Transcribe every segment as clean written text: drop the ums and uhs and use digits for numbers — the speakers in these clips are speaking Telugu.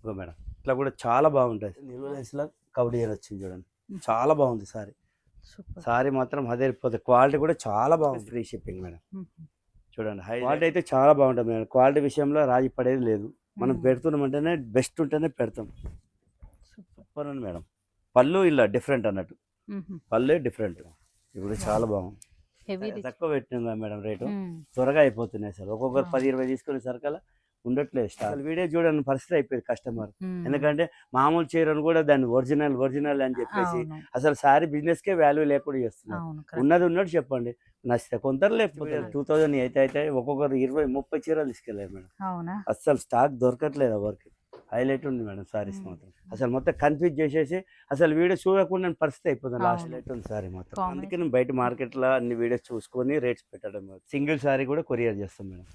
ఇగో మేడం ఇట్లా కూడా చాలా బాగుంటుంది. నిల్వ లెన్స్లో కవర్ ఇయర్ వచ్చింది చూడండి, చాలా బాగుంది సారీ. సారీ మాత్రం అదే పోతుంది. క్వాలిటీ కూడా చాలా బాగుంది. Free shipping madam. చూడండి క్వాలిటీ అయితే చాలా బాగుంటుంది మేడం. క్వాలిటీ విషయంలో రాజీ పడేది లేదు. మనం పెడుతున్నామంటేనే బెస్ట్ ఉంటేనే పెడతాం. సూపర్ ఉంది మేడం. పళ్ళు ఇలా డిఫరెంట్ అన్నట్టు, పళ్ళే డిఫరెంట్. ఇప్పుడు చాలా బాగుంది. తక్కువ పెట్టినా మేడం రేటు, త్వరగా అయిపోతున్నాయి సార్. ఒక్కొక్కరు 10-20 తీసుకునే సరికల్లా ఉండట్లేదు. అసలు వీడియో చూడని పరిస్థితి అయిపోయింది కస్టమర్. ఎందుకంటే మామూలు చీరను కూడా దాన్ని ఒరిజినల్ ఒరిజినల్ అని చెప్పేసి అసలు సారీ బిజినెస్ కే వాల్యూ లేకుండా చేస్తున్నారు. ఉన్నది ఉన్నట్టు చెప్పండి, నచ్చితే కొందరు లేకపోతే 2000 అయితే ఒక్కొక్కరు 20-30 చీరలు తీసుకెళ్ళారు మేడం. అసలు స్టాక్ దొరకట్లేదు ఎవరికి. హైలైట్ ఉంది మేడం సారీస్ మాత్రం. అసలు మొత్తం కన్ఫ్యూజ్ చేసేసి అసలు వీడియో చూడకుండా పరిస్థితి అయిపోతుంది. లాస్ట్ హైలైట్ ఉంది సారీ మాత్రం. అందుకే నేను బయట మార్కెట్లో అన్ని వీడియోస్ చూసుకొని రేట్స్ పెట్టడం. సింగిల్ సారీ కూడా కొరియర్ చేస్తాం మేడం.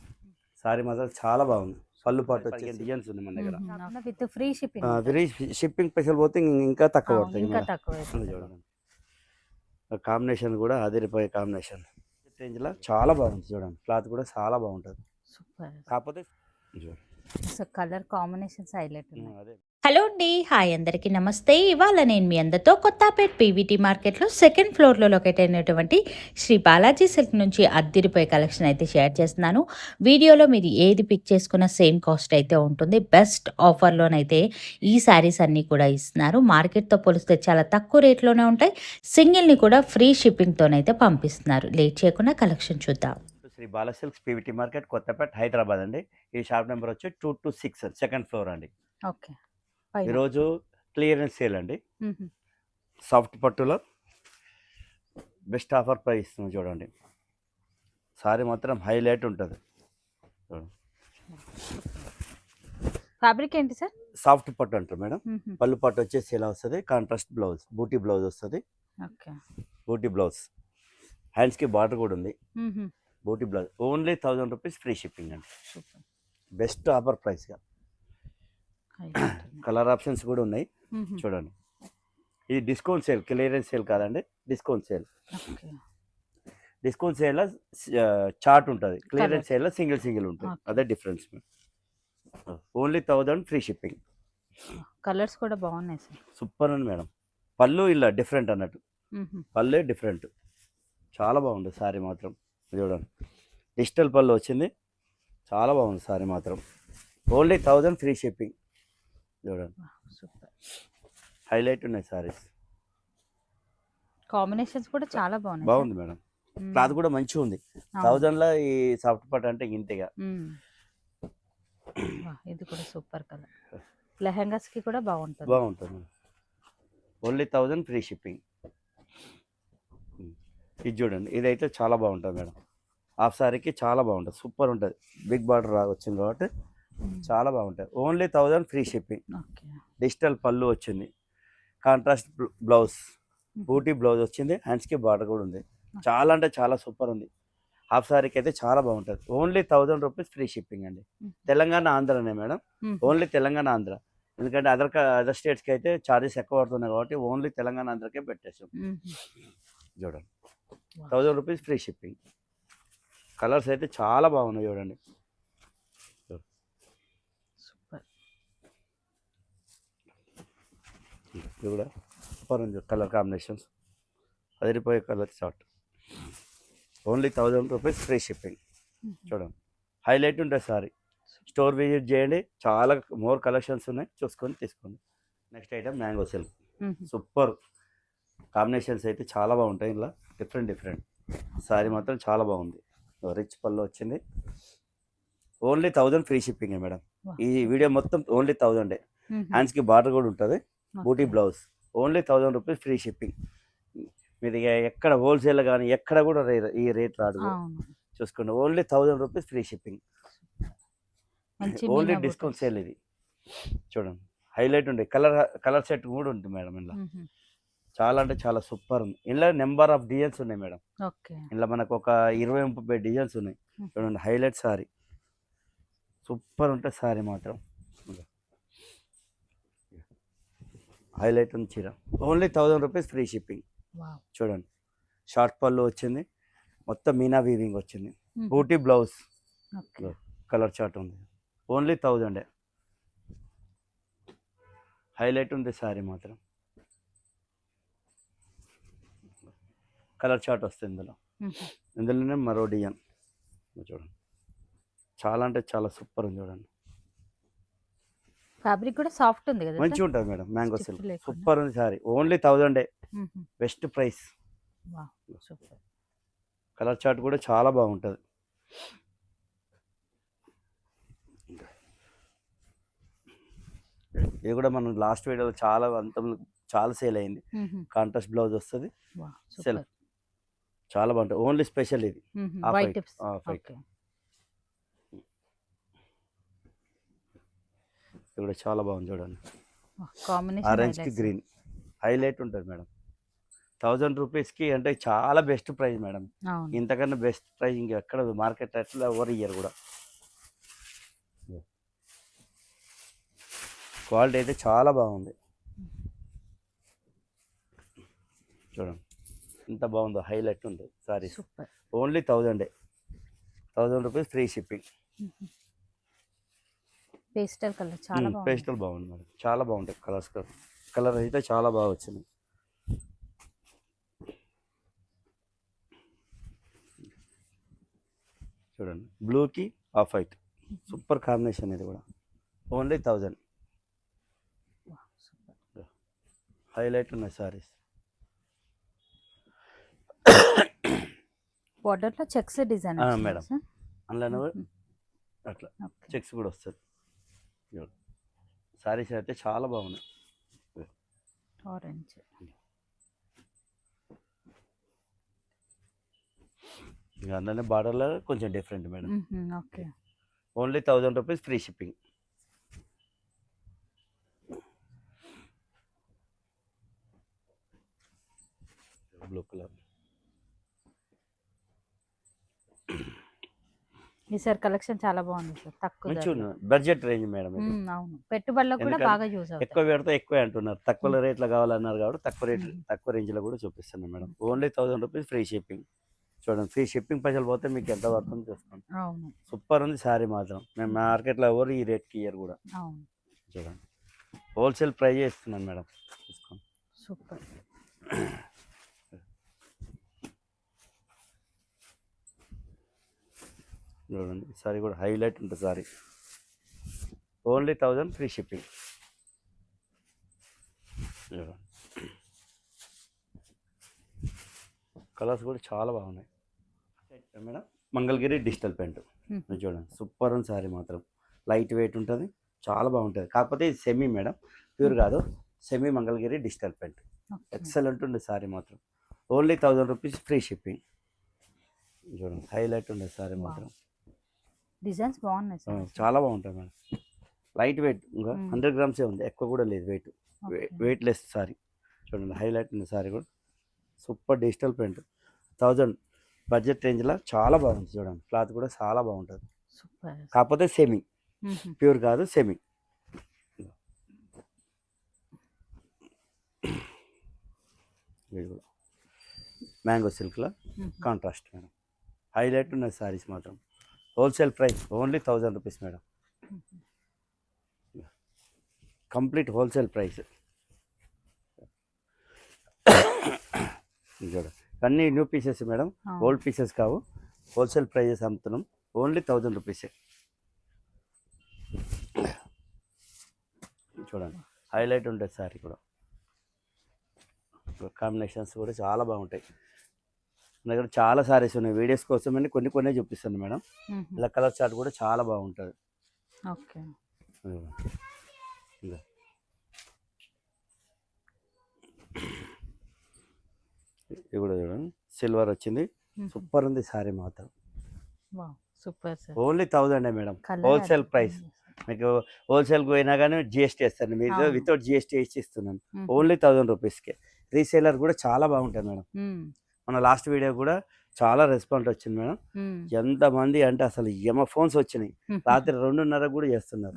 సారీ మాత్రం చాలా బాగుంది. పళ్ళు పాటు వచ్చే డిజైన్స్ ఉంది మన దగ్గర. With free shipping. Free shipping special పోతే ఇంకా తక్కువ పడుతుంది. చూడండి కాంబినేషన్ కూడా అదిరిపోయే కాంబినేషన్. రేంజ్లో చాలా బాగుంది చూడండి. క్లాత్ కూడా చాలా బాగుంటుంది. కాకపోతే కలర్ కాంబినేషన్స్ హైలైట్. అదే. హలో అండి, హాయ్ అందరికీ నమస్తే. ఇవాళ నేను మీ అందరితో కొత్తపేట్ పీవీటీ మార్కెట్లో సెకండ్ ఫ్లోర్లో లొకేట్ అయినటువంటి శ్రీ బాలాజీ సిల్క్ నుంచి అద్దిరిపోయే కలెక్షన్ అయితే షేర్ చేస్తున్నాను. వీడియోలో మీరు ఏది పిక్ చేసుకున్న సేమ్ కాస్ట్ అయితే ఉంటుంది. బెస్ట్ ఆఫర్లోనైతే ఈ శారీస్ అన్నీ కూడా ఇస్తున్నారు. మార్కెట్తో పోలిస్తే చాలా తక్కువ రేట్లోనే ఉంటాయి. సింగిల్ని కూడా ఫ్రీ షిప్పింగ్తోనైతే పంపిస్తున్నారు. లేట్ చేయకుండా కలెక్షన్ చూద్దాం. Sri Bala silks PVT market Kothapet Hyderabad అండి. ఈ షాప్ నెంబర్ వచ్చి 226 సెకండ్ ఫ్లోర్ అండి. ఓకే. ఈరోజు క్లియరెన్స్ సేల్ అండి. సాఫ్ట్ పట్టులో బెస్ట్ ఆఫర్ ప్రైస్ ఇస్తుంది చూడండి. సారీ మాత్రం హైలైట్ ఉంటుంది. ఫ్యాబ్రిక్ ఏంటి సార్? సాఫ్ట్ పట్టు అంటారు మేడం. పళ్ళు పట్టు వచ్చేసి ఇలా వస్తుంది. కాంట్రాస్ట్ బ్లౌజ్, బూటీ బ్లౌజ్ వస్తుంది. బూటీ బ్లౌజ్, హ్యాండ్స్కి బార్డర్ కూడా ఉంది. బూటీ blouse only 1000 rupees free shipping అండి. బెస్ట్ ఆఫర్ ప్రైస్గా. కలర్ ఆప్షన్స్ కూడా ఉన్నాయి చూడండి. ఇది డిస్కౌంట్ సేల్, క్లియరెన్స్ సేల్ కాదండి, డిస్కౌంట్ సేల్. డిస్కౌంట్ సేల్లో చార్ట్ ఉంటుంది, క్లియరెన్స్ సేల్లో సింగిల్ సింగిల్ ఉంటుంది. అదే difference. Only 1000 free shipping. Colours కూడా బాగున్నాయి సార్. సూపర్ ఉంది మేడం. పళ్ళు ఇలా డిఫరెంట్ అన్నట్టు, పళ్ళే డిఫరెంట్. చాలా బాగుంది సారీ మాత్రం. చూడండి డిజిటల్ పళ్ళు వచ్చింది, చాలా బాగుంది సారీ మాత్రం. Only 1000 free shipping. చూడండి హైలైట్ ఉన్నాయి సారీస్. కాంబినేషన్స్ కూడా చాలా బాగున్నాయి. బాగుంది మేడం. క్లాత్ కూడా మంచిగా ఉంది. 1000లో ఈ సాఫ్ట్ పట్టు అంటే ఇంతగా. ఇది కూడా సూపర్ కలర్. లెహంగాస్ కి కూడా బాగుంటుంది. బాగుంటుంది. Only 1000 free shipping. ఇది చూడండి, ఇదైతే చాలా బాగుంటుంది మేడం. హాఫ్ సారీకి చాలా బాగుంటుంది, సూపర్ ఉంటుంది. బిగ్ బార్డర్ వచ్చింది కాబట్టి చాలా బాగుంటాయి. Only 1000 free shipping. డిజిటల్ పళ్ళు వచ్చింది, కాంట్రాస్ట్ బ్లౌజ్, బూటీ బ్లౌజ్ వచ్చింది, హ్యాండ్స్కి బార్డర్ కూడా ఉంది. చాలా అంటే చాలా సూపర్ ఉంది. హాఫ్ సారీకి అయితే చాలా బాగుంటుంది. ఓన్లీ 1000 రూపీస్ ఫ్రీ షిప్పింగ్ అండి. తెలంగాణ ఆంధ్రనే మేడం, ఓన్లీ తెలంగాణ ఆంధ్ర. ఎందుకంటే అదర్ స్టేట్స్కి అయితే ఛార్జెస్ ఎక్కువ పడుతున్నాయి కాబట్టి ఓన్లీ తెలంగాణ ఆంధ్రకే పెట్టేసాం. చూడండి 1000 రూపీస్ ఫ్రీ షిప్పింగ్. కలర్స్ అయితే చాలా బాగున్నాయి చూడండి. ఇది కూడా సూపర్ ఉంది. కలర్ కాంబినేషన్స్ అదిరిపోయే colour chart. Only 1000 rupees free shipping. చూడండి హైలైట్ ఉంటుంది సారీ. స్టోర్ విజిట్ చేయండి, చాలా మోర్ కలెక్షన్స్ ఉన్నాయి, చూసుకొని తీసుకోండి. Next item mango silk. Super combinations అయితే చాలా బాగుంటాయి. ఇలా డిఫరెంట్ డిఫరెంట్. సారీ మాత్రం చాలా బాగుంది. రిచ్ పళ్ళు వచ్చింది. Only 1000 free shipping madam. ఈ వీడియో మొత్తం ఓన్లీ 1000. హ్యాండ్స్కి బార్డర్ కూడా ఉంటుంది, బూటీ blouse. Only 1000 rupees free shipping. మీరు ఎక్కడ హోల్సేల్ కానీ ఎక్కడ కూడా ఈ రేట్ రాదు, చూసుకోండి. Only 1000 rupees free shipping. Only discount sale ఇది. చూడండి హైలైట్ ఉంది. కలర్ సెట్ కూడా ఉంటుంది మేడం. ఇలా చాలా అంటే చాలా సూపర్ ఉంది. ఇందులో నెంబర్ ఆఫ్ డిజైన్స్ ఉన్నాయి మేడం. ఇందులో మనకు ఒక 20-30 డిజైన్స్ ఉన్నాయి. చూడండి హైలైట్ సారీ, సూపర్ ఉంటుంది సారీ మాత్రం. హైలైట్ ఉంది చీర. Only 1000 rupees free shipping. చూడండి షార్ట్ పళ్ళు వచ్చింది, మొత్తం మీనా వీవింగ్ వచ్చింది, బూటీ బ్లౌజ్, కలర్ చార్ట్ ఉంది. ఓన్లీ 1000. హైలైట్ ఉంది సారీ మాత్రం. కలర్ చార్ట్ వస్తుంది ఇందులో. ఇందులోనే మరో డిజైన్ చూడండి, చాలా అంటే చాలా సూపర్ ఉంది చూడండి. ఫ్యాబ్రిక్ కూడా సాఫ్ట్ ఉంది కదా మంచిగా ఉంటుంది మేడం, మ్యాంగో Stiff సిల్క్ లేకుండా. సూపర్ ఉంది sorry. Only 1000 best price. Super. Colour chart కూడా చాలా బాగుంటుంది. ఇది కూడా మనం లాస్ట్ వీడియోలో చాలా సేల్ అయింది. కాంట్రాస్ట్ బ్లౌజ్ వస్తుంది, సెల్ఫ్ చాలా బాగుంటుంది. ఓన్లీ స్పెషల్ ఇది వైట్ టిప్స్. ఇది కూడా చాలా బాగుంది చూడండి. కాంబినేషన్ ఆరెంజ్ కి గ్రీన్ హైలైట్ ఉంటుంది మేడం. 1000 రూపీస్కి అంటే చాలా బెస్ట్ ప్రైస్ మేడం. ఇంతకన్నా బెస్ట్ ప్రైస్ ఇంకెక్కడ మార్కెట్ అట్లా ఎవరు ఇయ్యరు కూడా. క్వాలిటీ అయితే చాలా బాగుంది చూడండి, ఎంత బాగుందో, హైలైట్ ఉంది sorry. Only 1000 rupees free shipping. Pastel colour చాలా బాగుంది. పేస్టల్ బాగుంది మేడం, చాలా బాగుంటాయి కలర్స్. కలర్ అయితే చాలా బాగా వచ్చింది. చూడండి, బ్లూకి ఆఫ్ వైట్ సూపర్ కాంబినేషన్. ఇది కూడా ఓన్లీ 1000. హైలైట్ ఉన్నాయి సారీస్. బార్డర్ లో చెక్స్ డిజైన్ మేడం, అందులో అట్లా చెక్స్ కూడా వస్తుంది. సారీస్ అయితే చాలా బాగున్నాయి. ఆరెంజ్ అందులోనే బార్డర్లో కొంచెం different madam. Okay. Only 1000 rupees free shipping. Blue colour ఈసారి కలెక్షన్ చాలా బాగుంది సార్. తక్కువ మంచిగా బడ్జెట్ రేంజ్ మేడం. అవును, పెట్టుబడులకు కూడా బాగా యూజ్ అవుతుంది. ఎక్కువ పెడితే ఎక్కువ అంటున్నారు, తక్కువ రేట్లో కావాలన్నారు కాబట్టి తక్కువ రేంజ్లో కూడా చూపిస్తున్నాం madam. Only 1000 rupees free shipping. చూడండి, ఫ్రీ షిప్పింగ్ పైసలు పోతే మీకు ఎంత పడుతుందో చూసుకోండి. సూపర్ ఉంది సారీ మాత్రం. మేము మార్కెట్లో ఎవరు ఈ రేట్కి ఇయ్యరు కూడా. చూడండి, హోల్సేల్ ప్రైజ్ ఇస్తున్నాను మేడం, తీసుకోండి. సూపర్. చూడండి, సారీ కూడా హైలైట్ ఉంటుంది sorry. Only 1000 free shipping. Colours కూడా చాలా బాగున్నాయి మేడం. మంగళగిరి డిజిటల్ పెయింట్ చూడండి, సూపర్ ఉంది సారీ మాత్రం. లైట్ వెయిట్ ఉంటుంది, చాలా బాగుంటుంది. కాకపోతే ఇది సెమీ మేడం, ప్యూర్ కాదు. Semi Mangalagiri digital paint excellent ఉంది సారీ మాత్రం. Only 1000 rupees free shipping. చూడండి, హైలైట్ ఉండేది సారీ మాత్రం. డిజైన్స్ బాగున్నాయి సార్, చాలా బాగుంటాయి మేడం. లైట్ వెయిట్, ఇంకా 100 గ్రామ్సే ఉంది, ఎక్కువ కూడా లేదు వెయిట్. వెయిట్లెస్ సారీ. చూడండి, హైలైట్ ఉంది సారీ కూడా. Super digital print. 1000 బడ్జెట్ రేంజ్లో చాలా బాగుంది. చూడండి, క్లాత్ కూడా చాలా బాగుంటుంది. కాకపోతే సెమీ, ప్యూర్ కాదు, సెమీ. మ్యాంగో సిల్క్లో కాంట్రాస్ట్ మేడం. హైలైట్ ఉన్నాయి సారీస్ మాత్రం. Wholesale price only 1000 rupees madam. Complete wholesale price. చూడండి, అన్నీ new pieces madam, old pieces కావు. హోల్సేల్ ప్రైజెస్ అమ్ముతున్నాం. ఓన్లీ 1000 రూపీసే. చూడండి, హైలైట్ ఉంటుంది సారీ కూడా. కాంబినేషన్స్ కూడా చాలా బాగుంటాయి. నా దగ్గర చాలా సారీస్ ఉన్నాయి. వీడియోస్ కోసం అని కొన్ని చూపిస్తాను మేడం. ఇలా కలర్ చార్ట్ కూడా చాలా బాగుంటుంది. ఓకే. ఇది కూడా చూడండి, సిల్వర్ వచ్చింది. సూపర్ ఉంది సారీ మాత్రం. Super sir. Only 1000 madam, wholesale price. మీకు హోల్సేల్కి పోయినా కానీ జిఎస్టీ వేస్తాను, మీరు వితౌట్ జిఎస్టీ వేసి ఇస్తున్నాను. ఓన్లీ 1000 రూపీస్కి. రీసేలర్ కూడా చాలా బాగుంటుంది మేడం. మన లాస్ట్ వీడియో కూడా చాలా రెస్పాన్స్ వచ్చింది మేడం. ఎంతమంది అంటే అసలు ఫోన్స్ వచ్చినాయి, రాత్రి 2:30 కూడా చేస్తున్నారు.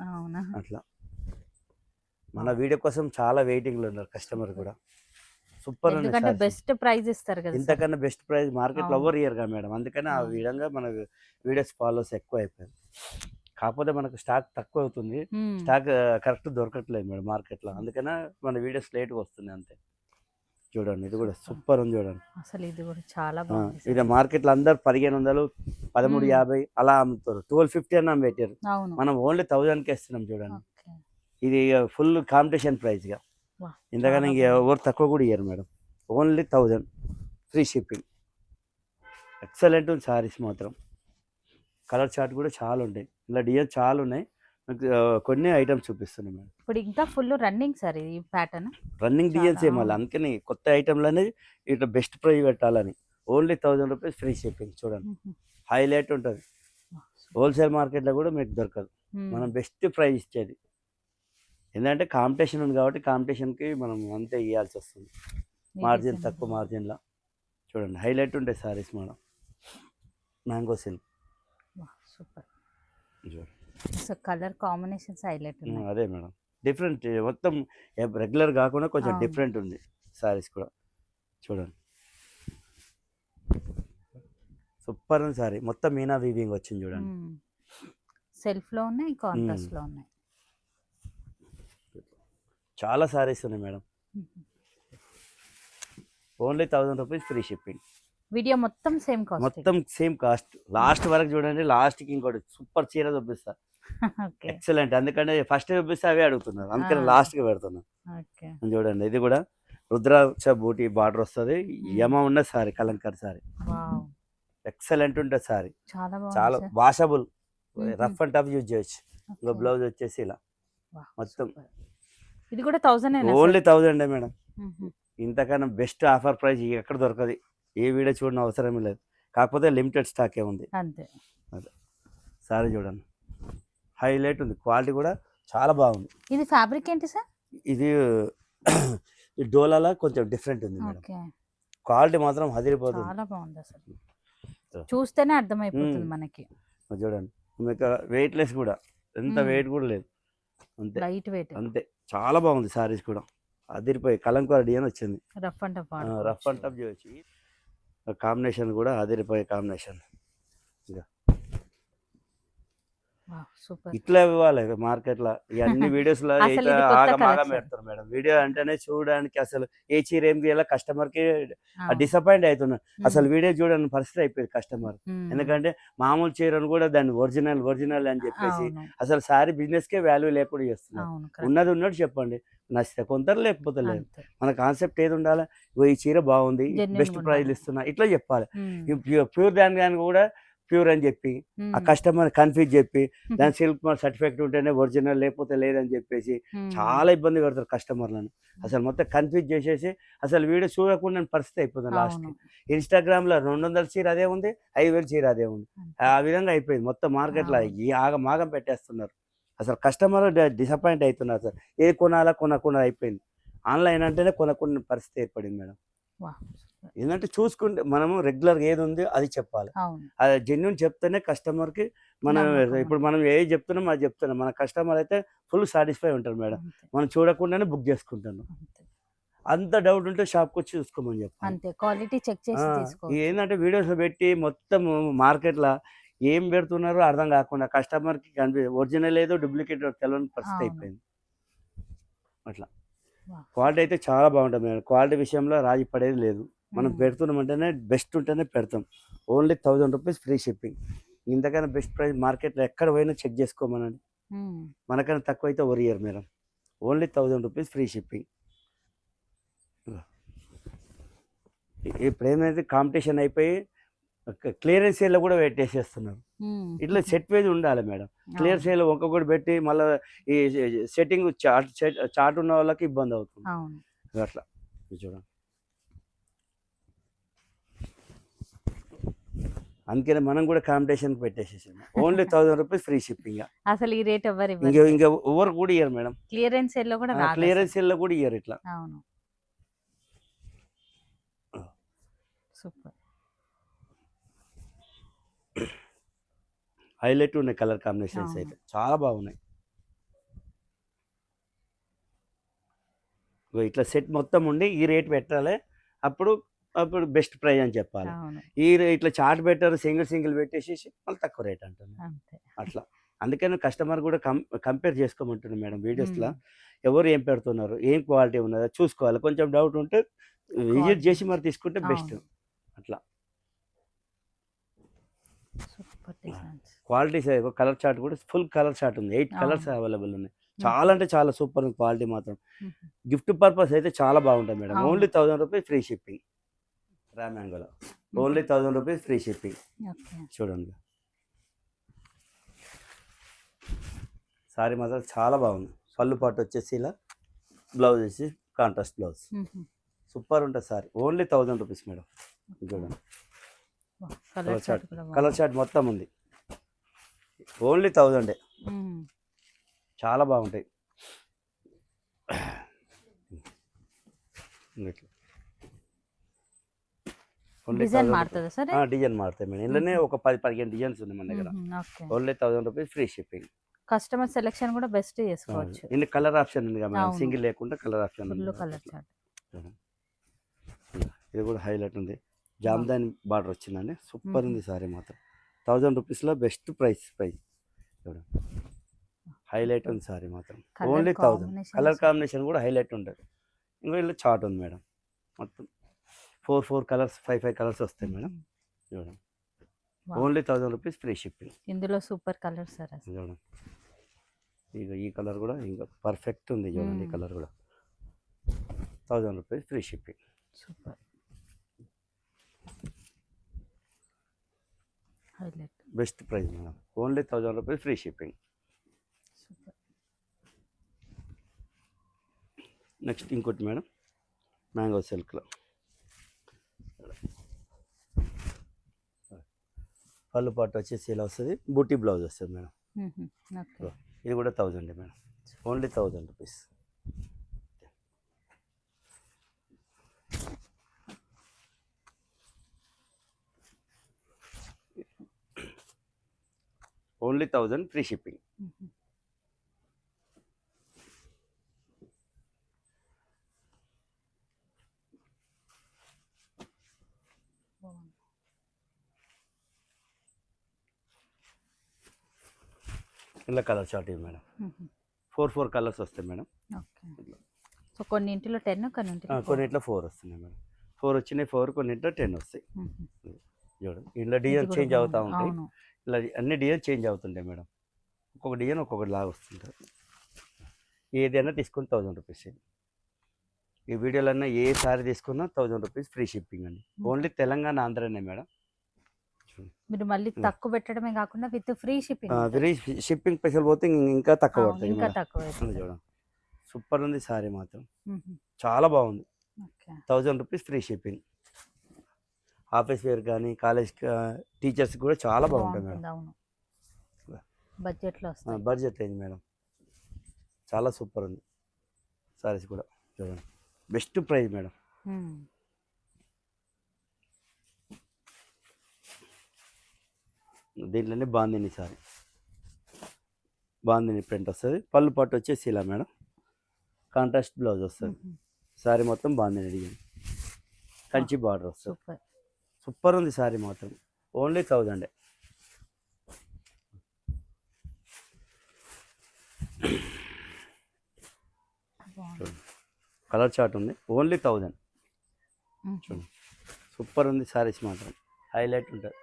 అట్లా మన వీడియో కోసం చాలా వెయిటింగ్లో ఉన్నారు కస్టమర్ కూడా. సూపర్ ఉంది, బెస్ట్ ప్రైస్ ఇస్తారు కదా. ఇంతకన్నా బెస్ట్ ప్రైస్ మార్కెట్లో ఎవరు ఇయర్ కదా మేడం. అందుకని ఆ విధంగా మన వీడియోస్ ఫాలోవర్స్ ఎక్కువ అయిపోయారు. కాకపోతే మనకు స్టాక్ తక్కువ అవుతుంది, స్టాక్ కరెక్ట్ దొరకట్లేదు మేడం మార్కెట్లో, అందుకనే మన వీడియోస్ లేట్గా వస్తుంది అంతే. చూడండి ఇది కూడా సూపర్ ఉంది చూడండి. అసలు ఇది కూడా చాలా బాగుంది ఇది మార్కెట్లో అందరు 1500 1350 అలా అమ్ముతారు, 1250 అని అమ్మి పెట్టారు. అవును మనం ఓన్లీ 1000కి ఇస్తున్నాం చూడండి. ఓకే. ఇది ఫుల్ కాంపిటీషన్ ప్రైస్గా, వా, ఇంతకన్నా ఇంక ఎవరు తక్కువ కూడా ఇయ్యరు madam. Only 1000 free shipping. Excellent ఉంది సారీస్ మాత్రం. కలర్ చార్ట్ కూడా చాలా ఉంటాయి, ఇలా డిజైన్ చాలా ఉన్నాయి. మీకు కొన్ని ఐటమ్స్ చూపిస్తున్నాం మేడం. ఇప్పుడు ఇంకా ఫుల్ రన్నింగ్ సార్ ఈ ప్యాటర్న్. రన్నింగ్ డిజైన్స్ చాలా, ఏమో, అందుకని కొత్త ఐటమ్లు అనేది ఇట్లా బెస్ట్ ప్రైస్ పెట్టాలని ఓన్లీ 1000 రూపీస్ ఫ్రీ షిప్పింగ్. చూడండి హైలైట్ ఉంటుంది, హోల్సేల్ మార్కెట్లో కూడా మీకు దొరకదు, మనం బెస్ట్ ప్రైస్ ఇచ్చేది. ఎందుకంటే కాంపిటీషన్ ఉంది కాబట్టి కాంపిటీషన్కి మనం అంతే ఇవ్వాల్సి వస్తుంది, మార్జిన్ తక్కువ మార్జిన్లో. చూడండి హైలైట్ ఉంటాయి saris madam. Mango silk super. చూడండి సో కలర్ కాంబినేషన్స్ హైలైట్ ఉన్నాయి. అదే మేడం, డిఫరెంట్ మొత్తం రెగ్యులర్ కాకుండా కొంచెం అవును. డిఫరెంట్ ఉంది సారీస్ కూడా. చూడండి సూపర్ ఉంది సారీ, మొత్తం మీనా వీవింగ్ వచ్చింది చూడండి. సెల్ఫ్ లో ఉన్నాయి, కాంట్రాస్ట్ లో ఉన్నాయి. చాలా సారీస్ ఉన్నాయి madam. Only 1000 rupees free shipping. Video మొత్తం సేమ్ కాస్ట్. మొత్తం సేమ్ కాస్ట్. లాస్ట్ వరకు చూడండి, లాస్ట్కి ఇంకోటి సూపర్ చీర చూపిస్తా, ఓకే ఎక్సలెంట్. ఎందుకంటే ఫస్ట్ చూపిస్తే అవే అడుగుతున్నారు, అందుకని ఆ. లాస్ట్కి పెడుతున్నాను. ఓకే. చూడండి ఇది కూడా రుద్రాక్ష బూటీ బార్డర్ వస్తుంది, యమ ఉన్న సారీ, కలంకర్ సారీ, వావ్ ఎక్సలెంట్ ఉంటుంది సారీ. చాలా చాలా బాగుంది. Washable, hmm. Rough and tough use చేయొచ్చు. ఇంకా బ్లౌజ్ వచ్చేసి ఇలా మొత్తం ఇది కూడా 1000 ఓన్లీ 1000 మేడం. ఇంతకన్నా బెస్ట్ ఆఫర్ ప్రైస్ ఎక్కడ దొరకదు, ఏ వీడియో చూడని అవసరం లేదు, కాకపోతే లిమిటెడ్ స్టాకే ఉంది. అంతే. అదే సారీ చూడండి హైలైట్ ఉంది, క్వాలిటీ కూడా చాలా బాగుంది. ఇది ఫ్యాబ్రిక్ ఏంటి సార్? ఇది ఈ డోలాలో కొంచెం డిఫరెంట్ ఉంది మేడం, ఓకే. క్వాలిటీ మాత్రం అదిరిపోతుంది. చాలా బాగుంది అసలు, చూస్తేనే అర్థమైపోతుంది మనకి. చూడండి మీకు వెయిట్లెస్ కూడా, ఎంత వెయిట్ కూడా లేదు, అంతే లైట్ వెయిట్, అంతే. చాలా బాగుంది సారీస్ కూడా, అదిరిపోయి కలంకారీ డిజైన్ వచ్చింది, rough and tough. Rough and tough చేయొచ్చు. కాంబినేషన్ కూడా అదిరిపోయే కాంబినేషన్. ఇంకా సూపర్. ఇట్లా ఇవ్వాలి మార్కెట్లో, ఈ అన్ని వీడియోస్లో అసలు అయితే ఇది కొత్త ఆగమాగం collection. పెడతారు మేడం. వీడియో అంటేనే చూడడానికి అసలు ఏ చీర ఏం తీయాలో కస్టమర్కి డిసప్పాయింట్ అవుతున్నారు. అసలు వీడియో చూడని పరిస్థితి అయిపోయింది కస్టమర్, ఎందుకంటే మామూలు చీరను కూడా దాన్ని ఒరిజినల్ ఒరిజినల్ అని చెప్పేసి అసలు సారీ బిజినెస్కే వాల్యూ లేకుండా చేస్తున్నారు. ఉన్నది ఉన్నట్టు చెప్పండి, నచ్చితే కొందరు లేకపోతే లేదు. మన కాన్సెప్ట్ ఏది ఉండాలి, ఈ చీర బాగుంది, Genuine బెస్ట్ ఉండాలి. ప్రైస్ ఇస్తున్నా, ఇట్లా చెప్పాలి. ప్యూర్ దాని కానీ కూడా ప్యూర్ అని చెప్పి ఆ కస్టమర్ కన్ఫ్యూజ్ చెప్పి దాని సిల్క్ మార్క్ సర్టిఫికేట్ ఉంటేనే ఒరిజినల్ లేకపోతే లేదని చెప్పేసి చాలా ఇబ్బంది పెడతారు కస్టమర్లను. అసలు మొత్తం కన్ఫ్యూజ్ చేసేసి అసలు వీడియో చూడకుండా పరిస్థితి అయిపోతుంది. లాస్ట్కి ఇన్స్టాగ్రామ్లో 200 చీర అదే ఉంది, 5000 చీర అదే ఉంది, ఆ విధంగా అయిపోయింది మొత్తం మార్కెట్లో. ఈ ఆగమాగం పెట్టేస్తున్నారు, అసలు కస్టమర్ డిసప్పాయింట్ అవుతున్నారు. సార్ ఏది కొనాలా కొనకుండా అయిపోయింది. ఆన్లైన్ అంటేనే కొనకుండా పరిస్థితి ఏర్పడింది మేడం. ఏంటంటే చూసుకుంటే మనము రెగ్యులర్గా ఏది ఉంది అది చెప్పాలి, అది జెన్యున్ చెప్తేనే కస్టమర్కి మనం ఇప్పుడు మనం ఏది చెప్తున్నాం అది చెప్తున్నాం, మన కస్టమర్ అయితే ఫుల్ సాటిస్ఫై ఉంటారు మేడం. మనం చూడకుండానే బుక్ చేసుకుంటాను. అంత డౌట్ ఉంటే షాప్కి వచ్చి చూసుకోమని చెప్పాలి. క్వాలిటీ చెక్ చేసి తీసుకో. ఏంటంటే వీడియోస్ పెట్టి మొత్తం మార్కెట్లో ఏం పెడుతున్నారో అర్థం కాకుండా కస్టమర్కి కనిపి ఒరిజినల్ ఏదో డూప్లికేట్ తెలియని పరిస్థితి అయిపోయింది. అట్లా క్వాలిటీ అయితే చాలా బాగుంటుంది మేడం, క్వాలిటీ విషయంలో రాజీ పడేది లేదు. మనం పెడుతున్నామంటేనే బెస్ట్ ఉంటేనే పెడతాం. Only 1000 rupees free shipping. ఇంతకన్నా బెస్ట్ ప్రైస్ మార్కెట్లో ఎక్కడ పోయినా చెక్ చేసుకోమనండి, మనకన్నా తక్కువ అయితే ఒరియర్ madam. Only 1000 rupees free shipping. ఇప్పుడు ఏమైతే కాంపిటీషన్ అయిపోయి క్లియరెన్స్ సేల్లో కూడా పెట్టేసేస్తున్నారు. ఇట్లా సెట్ వైజ్ ఉండాలి మేడం. క్లియర్ సేల్ ఒక్కొక్కటి పెట్టి మళ్ళీ ఈ సెట్టింగ్ చార్ట్ ఉన్న వాళ్ళకి ఇబ్బంది అవుతుంది. అట్లా చూడండి, అందుకనే మనం కూడా కాంపిటీషన్ పెట్టేసేసాము. Only 1000 rupees free shipping. అసలు ఈ రేట్ ఎవరు ఇంకా ఎవరు కూడా ఇయ్యరు మేడం. క్లియరెన్స్ సేల్ లో కూడా క్లియరెన్స్ సేల్ లో కూడా ఇయ్యరు ఇట్లా. అవును సూపర్. హైలైట్ ఉన్నాయి కలర్ కాంబినేషన్స్ అయితే చాలా బాగున్నాయి. ఇట్లా సెట్ మొత్తం ఉండి ఈ రేట్ పెట్టాలి, అప్పుడు అప్పుడు బెస్ట్ ప్రైస్ అని చెప్పాలి. ఈ ఇట్లా చార్ట్ పెట్టారు సింగిల్ పెట్టేసి మళ్ళీ తక్కువ రేట్ అంటుంది. అట్లా అందుకని కస్టమర్ కూడా కంపేర్ చేసుకోమంటున్నాను మేడం వీడియోస్లో. ఎవరు ఏం పెడుతున్నారు, ఏం క్వాలిటీ ఉన్నదో చూసుకోవాలి. కొంచెం డౌట్ ఉంటే విజిట్ చేసి మరి తీసుకుంటే బెస్ట్. అట్లా super designs. Quality colour chart కూడా ఫుల్ కలర్ చార్ట్ ఉంది. 8 కలర్స్ అవైలబుల్ ఉన్నాయి. చాలా అంటే చాలా సూపర్ ఉంది క్వాలిటీ మాత్రం. గిఫ్ట్ పర్పస్ అయితే చాలా బాగుంటుంది madam. Only 1000 rupees free shipping. రా మ్యాంగోలో ఓన్లీ 1000 రూపీస్ ఫ్రీ షిప్పింగ్. చూడండి సారీ మాత్రం చాలా బాగుంది. పళ్ళు పాటు వచ్చేసి ఇలా, బ్లౌజ్ వచ్చి కాంట్రాస్ట్ బ్లౌజ్. సూపర్ ఉంటుంది సారీ. Only 1000 rupees madam. చూడండి కలర్ చార్ట్ మొత్తం ఉంది. ఓన్లీ 1000. చాలా బాగుంటాయి. డిజైన్ మారుతుందా సార్? డిజైన్ మారుతాయి మేడం. ఇందులోనే ఒక 10-15 డిజైన్స్ ఉన్నాయి మన దగ్గర. Only 1000 rupees free shipping. Customer selection కూడా బెస్ట్ చేసుకోవచ్చు. ఇన్ని కలర్ ఆప్షన్ ఉంది కదా మేడం, సింగిల్ లేకుండా కలర్ ఆప్షన్ ఉంది. కలర్ చార్ట్ ఇది కూడా హైలైట్ ఉంది. జామ్దాని బార్డర్ వచ్చిందండి. సూపర్ ఉంది సారీ మాత్రం. 1000 రూపీస్లో బెస్ట్ ప్రైస్. చూడండి హైలైట్ ఉంది సారీ మాత్రం. ఓన్లీ 1000. కలర్ కాంబినేషన్ కూడా హైలైట్ ఉంటుంది. ఇంకా ఇలా చార్ట్ ఉంది మేడం. మొత్తం 4 కలర్స్ 5 కలర్స్ వస్తాయి మేడం. చూడండి ఓన్లీ 1000 రూపీస్ ఫ్రీ షిప్పింగ్. ఇందులో సూపర్ కలర్ సార్. చూడండి ఇక ఈ కలర్ కూడా ఇంకా పర్ఫెక్ట్ ఉంది. చూడండి ఈ కలర్ కూడా 1000 rupees free shipping. Super highlight. Best price madam. Only 1000 rupees free shipping. Next ఇంకోటి మేడం, మ్యాంగో సిల్క్లో పళ్ళు పాటు వచ్చేసి ఇలా వస్తుంది. బూటీ బ్లౌజ్ వస్తుంది మేడం. ఇది కూడా 1000 madam. Only 1000 rupees. Only 1000 free shipping. ఇలా కలర్ చార్ట్ ఇది మేడం. 4 కలర్స్ వస్తాయి మేడం. సో కొన్నింటిలో 10 కొన్నింటిలో 4 వస్తున్నాయి మేడం. 4 వచ్చినాయి 4, కొన్నింటిలో 10 వస్తాయి. చూడండి ఇలా డిజైన్ చేంజ్ అవుతూ ఉంటాయి. ఇలా అన్ని డిజైన్ చేంజ్ అవుతుంటాయి మేడం. ఒక్కొక్క డిజైన్ ఒక్కొక్కటి లాగా వస్తుంటాయి. ఏదైనా తీసుకుని 1000 రూపీస్. ఈ వీడియోలన్నా ఏ సారీ తీసుకున్నా 1000 రూపీస్ ఫ్రీ షిప్పింగ్ అండి. ఓన్లీ తెలంగాణ ఆంధ్రనే మేడం. మీరు మళ్ళీ తక్కువ పెట్టడమే కాకుండా with free shipping. Free shipping పైసలు పోతే ఇంకా తక్కువ పడతాయి. ఇంకా తక్కువ. చూడండి సూపర్ ఉంది సారీ మాత్రం. చాలా బాగుంది. 1000 rupees free shipping. Office wear కానీ కాలేజ్ టీచర్స్ కూడా చాలా బాగుంటుంది మేడం. Budget range madam. చాలా సూపర్ ఉంది సారీస్ కూడా. చూడండి బెస్ట్ ప్రైస్ మేడం. దీంట్లోనే బాందిని సారీ, బాందిని ప్రింట్ వస్తుంది. పళ్ళు పట్టు వచ్చేసి ఇలా మేడం. కాంట్రాస్ట్ బ్లౌజ్ వస్తుంది. సారీ మొత్తం బాందిని డిజైన్, కంచి బార్డర్ వస్తుంది. సూపర్ ఉంది సారీ మాత్రం. ఓన్లీ 1000. కలర్ చార్ట్ ఉంది. ఓన్లీ 1000. చూడండి సూపర్ ఉంది సారీస్ మాత్రం. హైలైట్ ఉంటుంది.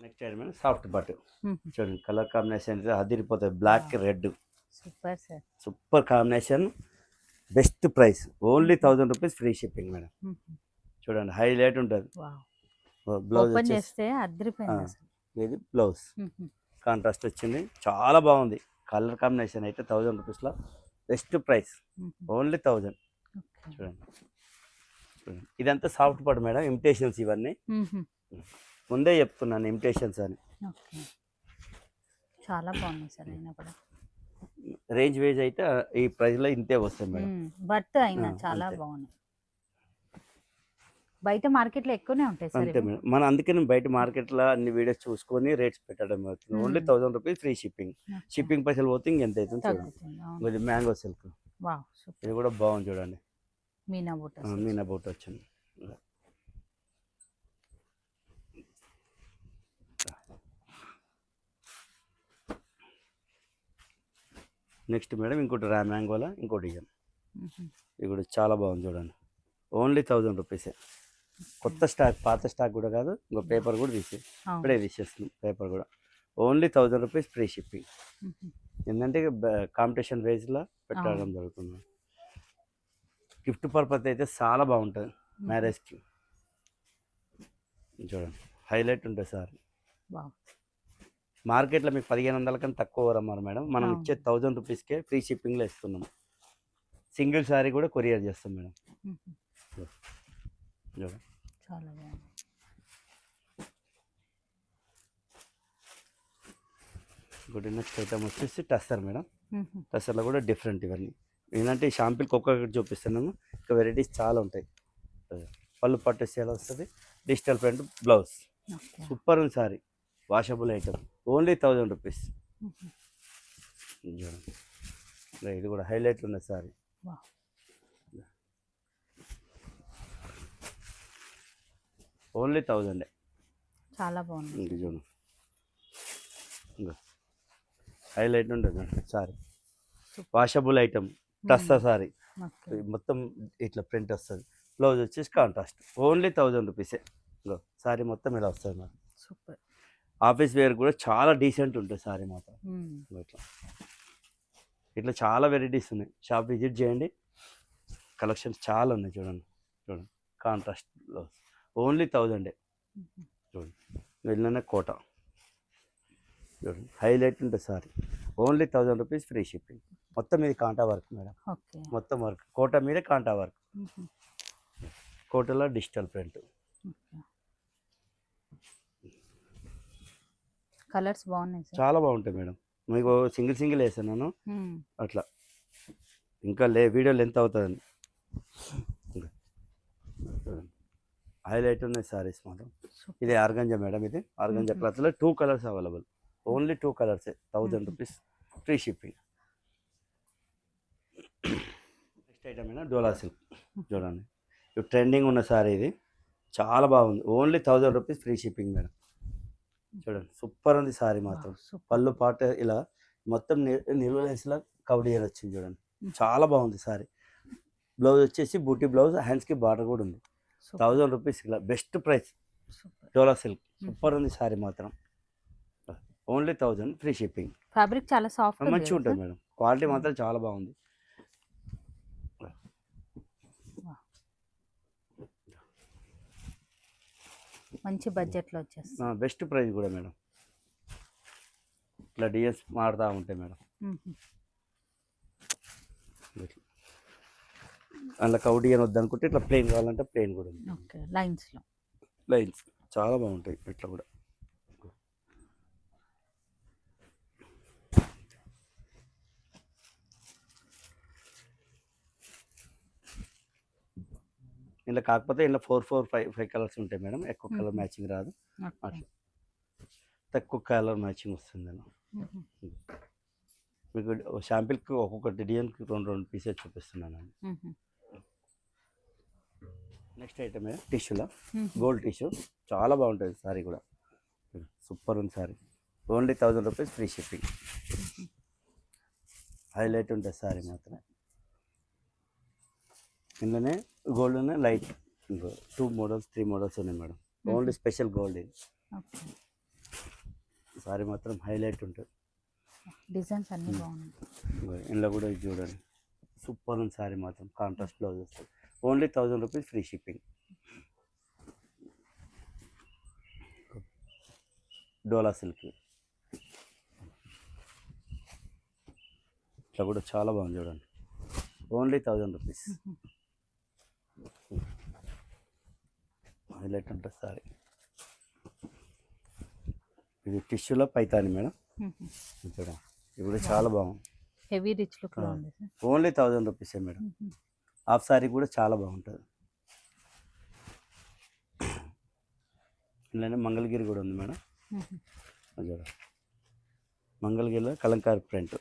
Next item madam soft but. చూడండి కలర్ కాంబినేషన్ అదిరిపోతుంది. Black red super combination. Best price. Only 1000 rupees free shipping madam. చూడండి హైలైట్ ఉంటుంది. బ్లౌజ్ ఇది బ్లౌజ్ కాంట్రాస్ట్ వచ్చింది. చాలా బాగుంది. కలర్ కాంబినేషన్ అయితే 1000 రూపీస్లో బెస్ట్ ప్రైస్. ఓన్లీ 1000. చూడండి చూడండి ఇదంతా సాఫ్ట్ పట్టు మేడం. ఇమిటేషన్స్ ఇవన్నీ ముందే చెప్తున్నాను ఇమిటేషన్స్ అని. చాలా బాగుంది సార్. అయినా కూడా రేంజ్ వేజ్ అయితే ఈ ప్రైస్లో ఇంతే వస్తుంది మేడం. బట్ అయినా చాలా బాగుంది. బయట మార్కెట్లో ఎక్కువనే ఉంటాయి సార్ అంతే మేడం. మనం అందుకని బయట మార్కెట్లో అన్ని వీడియోస్ చూసుకొని రేట్స్ పెట్టడం అవుతుంది. Only 1000 rupees free shipping. Shipping పైసలు పోతే ఇంకెంత అవుతుంది చూడండి. ఇది మ్యాంగో సిల్క్. ఇది కూడా బాగుంది చూడండి. మీనా బూట వచ్చింది. నెక్స్ట్ మేడం ఇంకోటి మ్యాంగోలా ఇంకో డిజైన్. మ్మ్. ఇది కూడా చాలా బాగుంది చూడండి. ఓన్లీ 1000 రూపీసే. కొత్త స్టాక్, పాత స్టాక్ కూడా కాదు. ఇంకో పేపర్ కూడా అవును. ఇప్పుడే తీసేస్తుంది పేపర్ కూడా. Only 1000 rupees free shipping. మ్మ్. ఏంటంటే కాంపిటీషన్ బేస్లో పెట్టడం అవును. జరుగుతుంది. గిఫ్ట్ పర్పస్ అయితే చాలా బాగుంటుంది మ్యారేజ్కి. చూడండి హైలైట్ ఉంటుంది సార్. బాగుంది. మార్కెట్లో మీకు 1500 కన్నా తక్కువ రమ్మారు మేడం. మనం అవును. ఇచ్చే 1000 రూపీస్కే ఫ్రీ షిప్పింగ్లో ఇస్తున్నాం. సింగిల్ శారీ కూడా కొరియర్ చేస్తాం మేడం. మ్మ్. చూడండి చాలా బాగుంది. ఇంకోటి నెక్స్ట్ ఐటమ్ వచ్చేసి టస్సర్ మేడం. మ్మ్. టస్సర్లో కూడా డిఫరెంట్ ఇవన్నీ. ఏంటంటే ఈ షాంపిల్కి ఒక్కొక్కటి చూపిస్తున్నాము. ఇంకా వెరైటీస్ చాలా ఉంటాయి. పళ్ళు పట్టు ఎలా వస్తుంది, digital print blouse. Okay. Super ఉంది sari. Washable item. Only 1000 rupees. మ్మ్. చూడండి ఇది కూడా హైలైట్ ఉన్న సారీ. వావ్. ఓన్లీ 1000. చాలా బాగుంది. ఇంక చూడండి ఇంకో హైలైట్ ఉంటుంది sorry. Washable item tussar sorry. Okay. మొత్తం ఇట్లా ప్రింట్ వస్తుంది. బ్లౌజ్ వచ్చేసి కాంట్రాస్ట్. ఓన్లీ 1000 రూపీసే. ఇంకో సారీ మొత్తం ఇలా వస్తుంది మేడం. సూపర్. ఆఫీస్ వేర్ కూడా చాలా డీసెంట్ ఉంటుంది సారీ మాత్రం. మ్మ్. ఇంకో ఇట్లా చాలా వెరైటీస్ ఉన్నాయి. షాప్ విజిట్ చేయండి. కలెక్షన్స్ చాలా ఉన్నాయి. చూడండి చూడండి కాంట్రాస్ట్ బ్లౌజ్. ఓన్లీ 1000. మ్మ్. చూడండి వెళ్ళిన కోట. చూడండి హైలైట్ ఉంటుంది sorry. Only 1000 rupees free shipping. మొత్తం ఇది కాంటా వర్క్ మేడం. ఓకే. మొత్తం వర్క్ కోట మీదే కాంటా వర్క్. మ్మ్. కోటలో డిజిటల్ ప్రింట్. ఓకే. కలర్స్ బాగున్నాయి సార్. చాలా బాగుంటాయి మేడం. మీకు సింగిల్ వేసాను మ్మ్. అట్లా. ఇంకా వీడియో లెంత్ అవుతుందండి. హైలైట్ ఉన్నాయి సారీస్ మాత్రం. సూపర్. ఇది ఆర్గంజా మేడం. ఇది ఆర్గంజా క్లాత్లో 2 కలర్స్ అవైలబుల్. ఓన్లీ 2 కలర్సే. 1000 rupees free shipping. Next item అయినా డోలా సిల్క్. చూడండి ఇప్పుడు ట్రెండింగ్ ఉన్న సారీ ఇది. చాలా బాగుంది. Only 1000 rupees free shipping madam. చూడండి సూపర్ ఉంది సారీ మాత్రం. సూపర్. పళ్ళు పాట ఇలా మొత్తం నిలువలేసిలా కవడియర్ వచ్చింది. చూడండి చాలా బాగుంది సారీ. బ్లౌజ్ వచ్చేసి బూటీ బ్లౌజ్, హ్యాండ్స్కి బార్డర్ కూడా ఉంది. 1000 రూపీస్ ఇలా బెస్ట్ ప్రైస్. సూపర్. డోలా సిల్క్ సూపర్ ఉంది సారీ మాత్రం. Only 1000 free shipping. ఫ్యాబ్రిక్ చాలా సాఫ్ట్ మంచిగా ఉంటుంది మేడం. క్వాలిటీ మాత్రం చాలా బాగుంది. మంచి బడ్జెట్లో వచ్చేస్తుంది. బెస్ట్ ప్రైస్ కూడా మేడం. ఇట్లా డిఎస్ మారుతూ ఉంటాయి మేడం. మ్మ్. అందులో కౌడియన్ వద్దనుకుంటే ఇట్లా ప్లెయిన్ కావాలంటే ప్లెయిన్ కూడా ఉంది. ఓకే. లైన్స్లో. లైన్స్ చాలా బాగుంటాయి ఇట్లా కూడా. ఇలా కాకపోతే ఇలా 4, 5 కలర్స్ ఉంటాయి మేడం. ఎక్కువ కలర్ మ్యాచింగ్ రాదు. ఓకే. అట్లా తక్కువ కలర్ మ్యాచింగ్ వస్తుంది అలా. మ్మ్. మీకు షాంపిల్కి ఒక్కొక్క డిజైన్కి 2 పీసెస్ చూపిస్తున్నాను. మ్మ్. నెక్స్ట్ ఐటమ్ టిష్యూలో మ్మ్. Gold tissue. చాలా బాగుంటుంది సారీ కూడా. సూపర్ ఉంది sorry. Only 1000 rupees free shipping. Highlight ఉంటుంది సారీ మాత్రం. ఇందులోనే గోల్డ్లోనే లైట్ 2 మోడల్స్ 3 మోడల్స్ ఉన్నాయి మేడం. ఓన్లీ స్పెషల్ గోల్డ్ ఇది. ఓకే. సారీ మాత్రం హైలైట్ ఉంటుంది. డిజైన్స్ అన్నీ బాగున్నాయి. ఇందులో కూడా ఇది చూడండి సూపర్ ఉంది సారీ మాత్రం. కాంట్రాస్ట్ బ్లౌజ్ వస్తుంది. Only 1000 rupees free shipping. Dola silk ఇట్లా కూడా చాలా బాగుంది చూడండి. Only 1000 rupees. హైలైట్ ఉంటుంది సారీ. ఇది టిష్యూలో పైతాని మేడం. మ్మ్. చూడండి ఇది కూడా చాలా బాగుంది. హెవీ రిచ్ లుక్లో ఉంది సార్. ఓన్లీ 1000 రూపీసే మేడం. మ్మ్. హాఫ్ సారీ కూడా చాలా బాగుంటుంది. ఇలానే మంగళగిరి కూడా ఉంది మేడం. మ్మ్. చూడండి మంగళగిరిలో కలంకారీ ప్రింట్.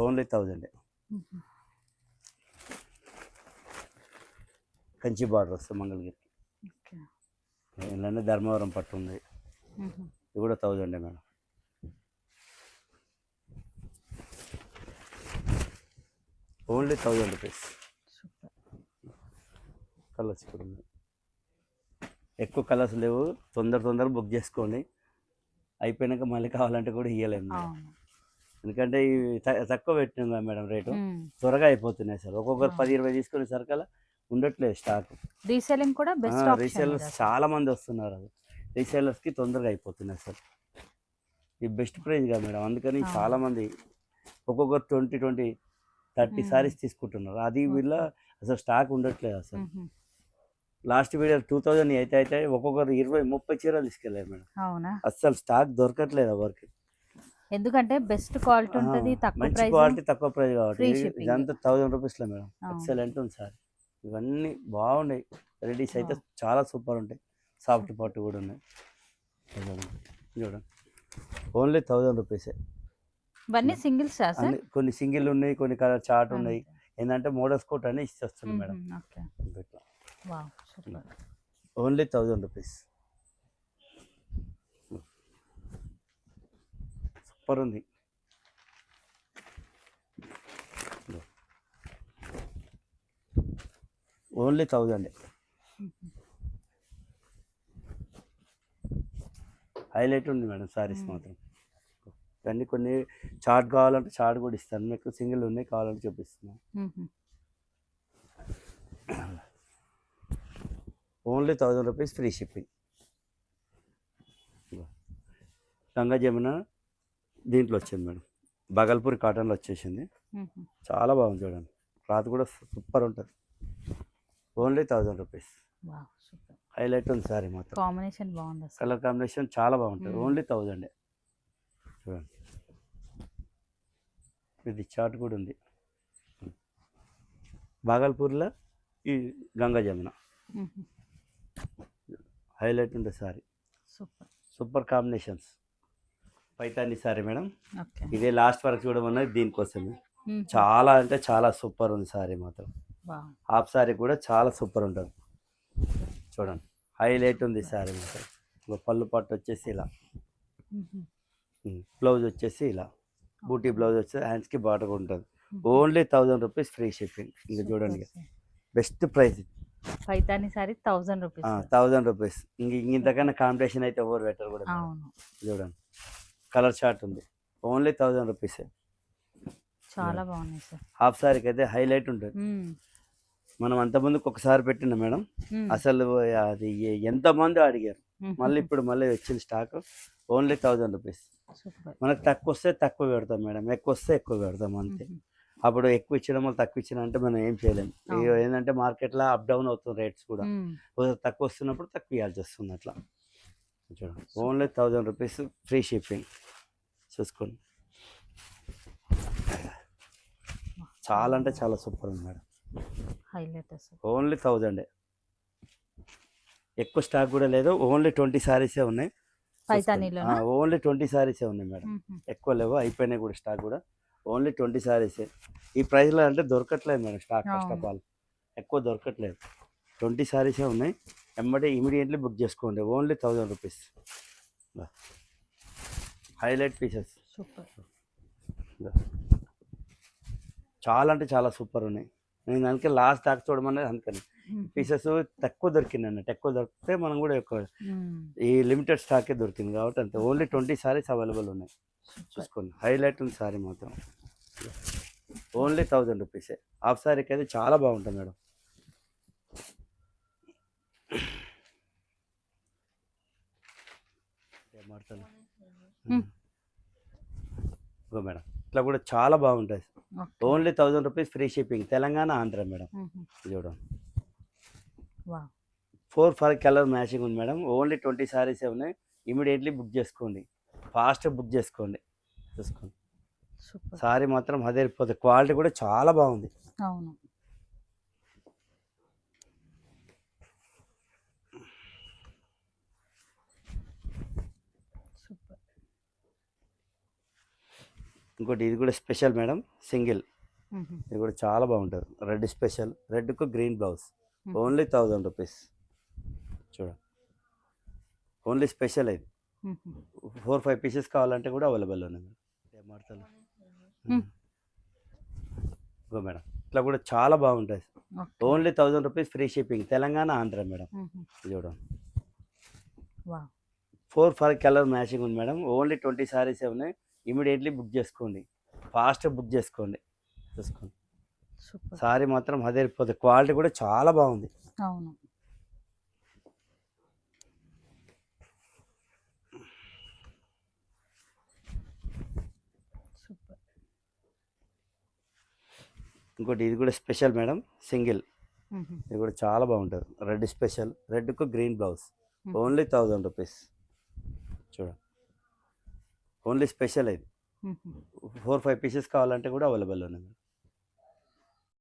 ఓన్లీ 1000. మ్మ్. కంచి బార్డర్ వస్తుంది మంగళగిరికి. ఓకే. ఇలానే ధర్మవరం పట్టు ఉంది. మ్మ్. ఇది కూడా 1000 madam. Only 1000 rupees. Super. Colours కూడా ఉన్నాయి, ఎక్కువ కలర్స్ లేవు, తొందర బుక్ చేసుకోండి, అయిపోయినాక మళ్ళీ కావాలంటే కూడా ఇవ్వలేము మేడం. అవును. ఎందుకంటే ఇవి తక్కువ పెట్టినాం కదా మేడం రేటు, మ్మ్. త్వరగా అయిపోతున్నాయి సార్. ఒక్కొక్కరు 10-20 తీసుకునే సరికల్లా ఉండట్లేదు స్టాక్. రీసెల్లింగ్ కూడా బెస్ట్ ఆప్షన్ రీసేలర్స్ చాలా మంది వస్తున్నారు, అది రీసేలర్స్కి తొందరగా అయిపోతున్నాయి సార్. ఈ బెస్ట్ ప్రైస్ కదా మేడం, అందుకని అవును. చాలా మంది ఒక్కొక్కరు 20-30 సారీస్ తీసుకుంటున్నారు. అది వీళ్ళ అసలు స్టాక్ ఉండట్లేదు అసలు. లాస్ట్ వీడియో 2000 అయితే ఒక్కొక్కరు 20-30 చీరలు తీసుకెళ్ళారు మేడం. అవునా? అస్సలు స్టాక్ దొరకట్లేదు ఎవరికి. ఎందుకంటే బెస్ట్ క్వాలిటీ ఉంటుంది, తక్కువ మంచి ప్రైస్. క్వాలిటీ తక్కువ ప్రైస్ కాబట్టి Free shipping. ఇదంతా 1000 రూపీస్లో మేడం. అవును. ఎక్సలెంట్ ఉంది సార్. ఇవన్నీ బాగున్నాయి, రెడీస్ అయితే చాలా సూపర్ ఉంటాయి, సాఫ్ట్ పట్టు కూడా ఉన్నాయి. చూడండి ఓన్లీ 1000 రూపీసే. ఇవన్నీ సింగిల్స్ సార్? అన్ని కొన్ని సింగిల్ ఉన్నాయి, కొన్ని కలర్ చార్ట్ ఉన్నాయి. ఏంటంటే మోడల్స్ కోట్ అని ఇచ్చేస్తుంది మేడం. ఓకే. ఇట్లా wow, super. Only 1000 rupees. Super ఉంది. ఓన్లీ 1000. హైలైట్ ఉంది మేడం సారీస్ మాత్రం. ఇవన్నీ కొన్ని చార్ట్ కావాలంటే చార్ట్ కూడా ఇస్తాను మీకు, సింగిల్ ఉన్నాయి కావాలంటే చూపిస్తున్నాను. Only 1000 rupees, free shipping. Ganga Jamuna దీంట్లో వచ్చింది మేడం, బగల్పూరి కాటన్లో వచ్చేసింది, చాలా బాగుంది చూడండి. క్లాత్ కూడా సూపర్ ఉంటుంది. Only 1000 rupees. Wow, super. Highlight ఉంది సారీ మాత్రం. కాంబినేషన్ బాగుంది అసలు. కలర్ కాంబినేషన్ చాలా బాగుంటుంది. ఓన్లీ 1000. చూడండి ఇది చార్ట్ కూడా ఉంది. బాగల్పూర్లో ఈ గంగా జమున హైలైట్ ఉంది sorry. Super. Super combinations. Paithani sorry madam, okay. ఇదే లాస్ట్ వరకు చూడమన్నది దీనికోసమే. చాలా అంటే చాలా సూపర్ ఉంది సారీ మాత్రం. వావ్. హాఫ్ సారీ కూడా చాలా సూపర్ ఉంటుంది చూడండి, హైలైట్ ఉంది సారీ మాత్రం. పళ్ళు పట్టు వచ్చేసి ఇలా, బ్లౌజ్ వచ్చేసి ఇలా, బూటీ బ్లౌజ్ వచ్చేసి హ్యాండ్స్కి బాటగా ఉంటుంది. Only 1000 rupees, free shipping. ఇంకా చూడండి best price. Paithani sorry 1000 rupees. 1000 rupees. ఇంతకన్నా కాంపిటీషన్ అయితే ఎవరు పెట్టరు కూడా. అవును. చూడండి కలర్ చార్ట్ ఉంది. ఓన్లీ 1000 రూపీసే. చాలా బాగున్నాయి సార్. హాఫ్ సారీకి అయితే హైలైట్ ఉంటుంది. మనం అంతమందికి ఒకసారి పెట్టిన మేడం, అసలు అది ఎంతమంది అడిగారు. మళ్ళీ ఇప్పుడు మళ్ళీ వచ్చింది స్టాక్. Only 1000 rupees. మనకు తక్కువ వస్తే తక్కువ పెడతాం మేడం, ఎక్కువ వస్తే ఎక్కువ పెడతాం అంతే. అప్పుడు ఎక్కువ ఇచ్చడం వల్ల తక్కువ ఇచ్చిన అంటే మనం ఏం చేయలేము. ఏంటంటే మార్కెట్లో అప్ డౌన్ అవుతుంది రేట్స్ కూడా, తక్కువ వస్తున్నప్పుడు తక్కువ ఇవ్వాల్సి వస్తుంది అట్లా. చూడండి ఓన్లీ 1000 రూపీస్, ఫ్రీ షిప్పింగ్. చూసుకోండి చాలా అంటే చాలా సూపర్ ఉంది మేడం. హైలైట్ అసలు. ఓన్లీ 1000. ఎక్కువ స్టాక్ కూడా లేదు, ఓన్లీ 20 సారీసే ఉన్నాయి. ఓన్లీ 20 సారీసే ఉన్నాయి మేడం, ఎక్కువ లేవు, అయిపోయినాయి కూడా స్టాక్ కూడా. ఓన్లీ 20 సారీసే. ఈ ప్రైస్లో అంటే దొరకట్లేదు madam stock, first of all ఎక్కువ దొరకట్లేదు. 20 సారీసే ఉన్నాయి, ఎమ్మటే ఇమీడియట్లీ బుక్ చేసుకోండి. Only 1000 rupees. Highlight pieces. Super. చాలా అంటే చాలా సూపర్ ఉన్నాయి. నేను అందుకే లాస్ట్ దాకా చూడమన్నది అందుకని. పీసెస్ తక్కువ దొరికింది అన్నట్టు, ఎక్కువ దొరికితే మనం కూడా ఎక్కువ, ఈ లిమిటెడ్ స్టాకే దొరికింది కాబట్టి అంతే. ఓన్లీ 20 సారీస్ అవైలబుల్ ఉన్నాయి. చూసుకోండి హైలైట్ ఉంది సారీ మాత్రం. ఓన్లీ 1000 రూపీసే. హాఫ్ సారీకి అయితే చాలా బాగుంటుంది మేడం. మేడం ఇట్లా కూడా చాలా బాగుంటుంది. Only 1000 rupees, free shipping. Telangana, Andhra madam. చూడండి 4 కలర్ మ్యాచింగ్ ఉంది మేడం. ఓన్లీ 20 సారీసే ఉన్నాయి. ఇమీడియట్లీ బుక్ చేసుకోండి, ఫాస్ట్ బుక్ చేసుకోండి. చూసుకోండి సారీ మాత్రం అదే వెళ్ళిపోతుంది. క్వాలిటీ కూడా చాలా బాగుంది. అవును. ఇంకోటి ఇది కూడా స్పెషల్ మేడం, సింగిల్. ఇది కూడా చాలా బాగుంటుంది. రెడ్ స్పెషల్, రెడ్కు గ్రీన్ బ్లౌజ్. Only 1000 rupees. చూడండి ఓన్లీ స్పెషల్. ఇది 4-5 పీసెస్ కావాలంటే కూడా అవైలబుల్ ఉన్నాయి మేడం. మేడం ఇట్లా కూడా చాలా బాగుంటుంది. Okay. Only 1000 rupees free shipping. Telangana, Andhra madam. మ్మ్. చూడండి వావ్. 4 కలర్ మ్యాచింగ్ ఉంది మేడం. ఓన్లీ 20 సారీసే ఉన్నాయి. ఇమీడియట్లీ బుక్ చేసుకోండి, ఫాస్ట్ బుక్ చేసుకోండి. చూసుకోండి సూపర్. సారీ మాత్రం అదిరిపోతుంది. క్వాలిటీ కూడా చాలా బాగుంది. అవును. సూపర్. ఇంకోటి ఇది కూడా స్పెషల్ మేడం, సింగిల్. మ్మ్. ఇది కూడా చాలా బాగుంటుంది. రెడ్ స్పెషల్, రెడ్కు గ్రీన్ బ్లౌజ్. మ్మ్. Only 1000 rupees. చూడండి ఓన్లీ స్పెషల్ ఇది. మ్మ్. 4-5 పీసెస్ కావాలంటే కూడా అవైలబుల్ ఉన్నాయి.